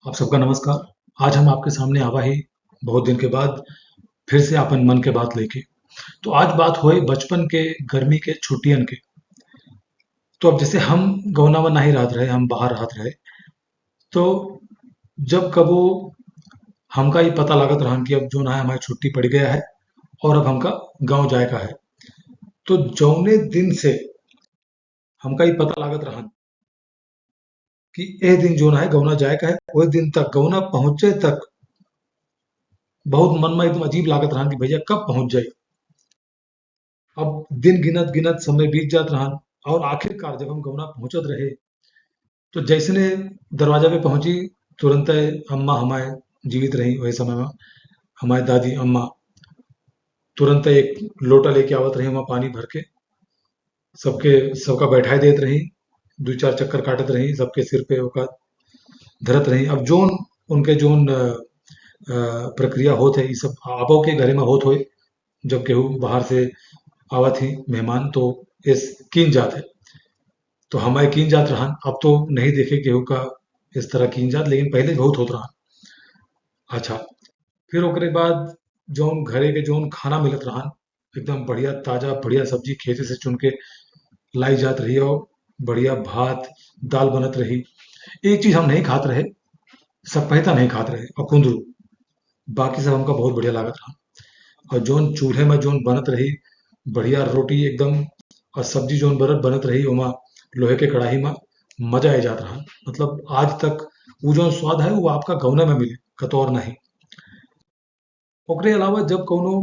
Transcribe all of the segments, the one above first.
आप सबका नमस्कार। आज हम आपके सामने आवा ही बहुत दिन के बाद फिर से अपन मन के बात लेके। तो आज बात होए बचपन के, गर्मी के, छुट्टियन के। तो अब जैसे हम गौनावा नहीं रहत रहे, हम बाहर रहत रहे। तो जब कबो हमका ये पता लागत रहन कि अब जो ना है हमारी छुट्टी पड़ गया है और अब हमका गांव जाए का है। तो जौने दिन से हमका ये पता लागत रहन कि ए दिन जो ना है गौना जाए का है, वही दिन तक गौना पहुंचे तक बहुत मन में एकदम अजीब लागत रहन कि भैया कब पहुंच जाए। अब दिन गिनत गिनत समय बीत जात रहन और आखिरकार जब हम गौना पहुंचत रहे, तो जैसने दरवाजा पे पहुंची, तुरंत अम्मा हमारे जीवित रही वही समय में। हमारी दादी अम्मा तुरंत एक लोटा लेके आवत रही, वहाँ पानी भर के सबके सबका बैठाई देत रही। दो चार चक्कर काटत रही, सबके सिर पे ओका धरत रही। अब जोन उनके जोन प्रक्रिया होत है, ये सब आपो के घरे में होत होए। जब केहू बाहर से आवत ही मेहमान, तो इस कीन जात है। तो हमारे कीन जात रहन। अब तो नहीं देखे केहू का इस तरह कीन जात, लेकिन पहले बहुत होत रहन। अच्छा, फिर ओकरे बाद जौन घरे के जौन खाना मिलत रहन, एकदम बढ़िया ताजा बढ़िया सब्जी खेते से चुन के लाई जात रही, और बढ़िया भात दाल बनत रही। एक चीज हम नहीं खात रहे, सपेता नहीं खात रहे और कुंदरू। बाकी सब हमका बहुत बढ़िया लागत रहा। और जौन चूल्हे में जौन बनत रही बढ़िया रोटी एकदम, और सब्जी जौन बनत रही ओमा लोहे के कढ़ाई में, मजा आ जात रहा। मतलब आज तक वो जौन स्वाद है वो आपका गौना में मिले, कतौर नहीं। ओकरे अलावा जब कौनो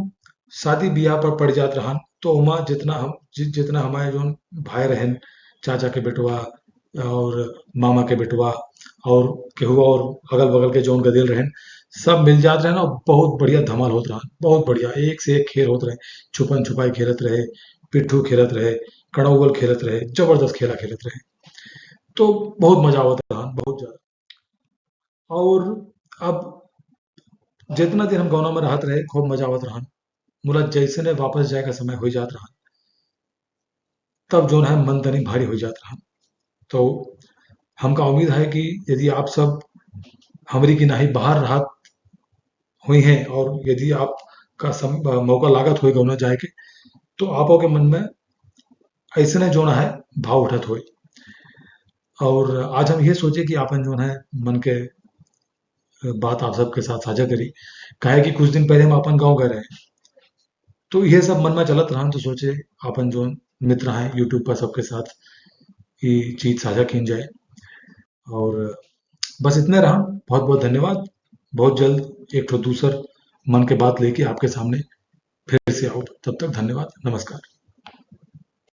शादी बियाह पर पड़ जात रहन, तो ओमा जितना हमारे जौन भाई रहन, चाचा के बेटवा और मामा के बेटवा और केहू और अगल बगल के जौन गदेल रहन, सब मिल जात रहे और बहुत बढ़िया धमाल होत रहन। बहुत बढ़िया एक से एक खेल होत रहे। छुपन छुपाई खेलत रहे, पिट्ठू खेलत रहे, कड़ौगल खेलत रहे, जबरदस्त खेला खेलत रहे। तो बहुत मजा आवत रहन, बहुत ज्यादा। और अब जितना दिन हम गौना में रहत रहे, खूब मजा आवत रहन। मुला जैसे ने वापस जाए का समय हो जात रहा, तब जो है मन तनी भारी हो जात रहा। तो हमका उम्मीद है कि यदि आप सब हमरी की नाही बाहर रहत हुई हैं, और यदि आपका मौका लागत हुई गौना जाए के, तो आपो के मन में ऐसने जो है भाव उठत हुई। और आज हम ये सोचे कि आपन जो है मन के बात आप सबके साथ साझा करी। काहे कि कुछ दिन पहले हम अपन गांव गए रहे, तो ये सब मन में चलत रहा। तो सोचे अपन जो मित्र हैं यूट्यूब पर सबके साथ ये चीज साझा की जाए। और बस इतने रहा। बहुत बहुत धन्यवाद। बहुत जल्द एक ठो दूसर मन के बात लेके आपके सामने फिर से आओ। तब तक धन्यवाद, नमस्कार।